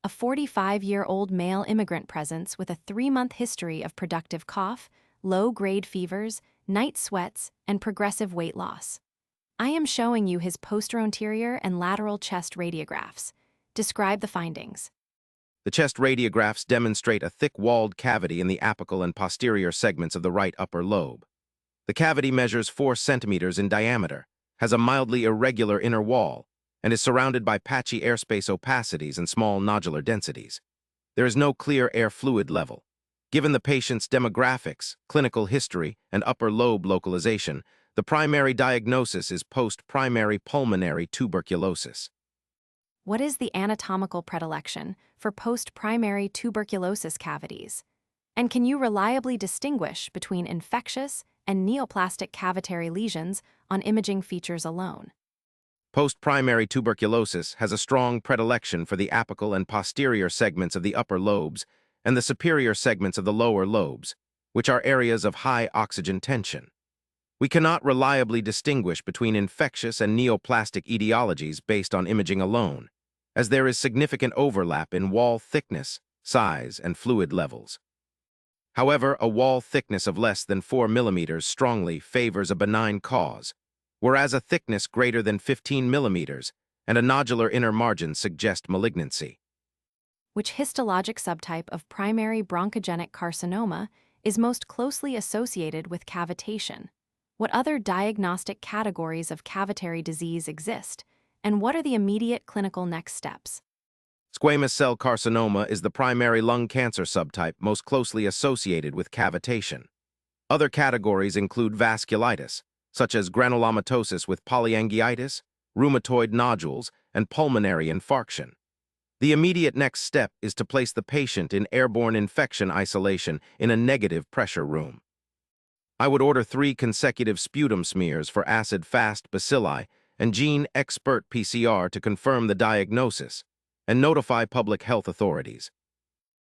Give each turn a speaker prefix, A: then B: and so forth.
A: a 45-year-old male immigrant presents with a 3-month history of productive cough, low-grade fevers, night sweats, and progressive weight loss. I am showing you his posteroanterior and lateral chest radiographs. Describe the findings.
B: The chest radiographs demonstrate a thick-walled cavity in the apical and posterior segments of the right upper lobe. The cavity measures 4 centimeters in diameter, has a mildly irregular inner wall, and is surrounded by patchy airspace opacities and small nodular densities. There is no clear air fluid level. Given the patient's demographics, clinical history, and upper lobe localization, the primary diagnosis is post-primary pulmonary tuberculosis.
A: What is the anatomical predilection for post-primary tuberculosis cavities? And can you reliably distinguish between infectious and neoplastic cavitary lesions on imaging features alone?
B: Post-primary tuberculosis has a strong predilection for the apical and posterior segments of the upper lobes and the superior segments of the lower lobes, which are areas of high oxygen tension. We cannot reliably distinguish between infectious and neoplastic etiologies based on imaging alone, as there is significant overlap in wall thickness, size, and fluid levels. However, a wall thickness of less than 4 millimeters strongly favors a benign cause, whereas a thickness greater than 15 millimeters and a nodular inner margin suggest malignancy.
A: Which histologic subtype of primary bronchogenic carcinoma is most closely associated with cavitation? What other diagnostic categories of cavitary disease exist, and what are the immediate clinical next steps?
B: Squamous cell carcinoma is the primary lung cancer subtype most closely associated with cavitation. Other categories include vasculitis, such as granulomatosis with polyangiitis, rheumatoid nodules, and pulmonary infarction. The immediate next step is to place the patient in airborne infection isolation in a negative pressure room. I would order 3 consecutive sputum smears for acid-fast bacilli and gene-expert PCR to confirm the diagnosis, and notify public health authorities.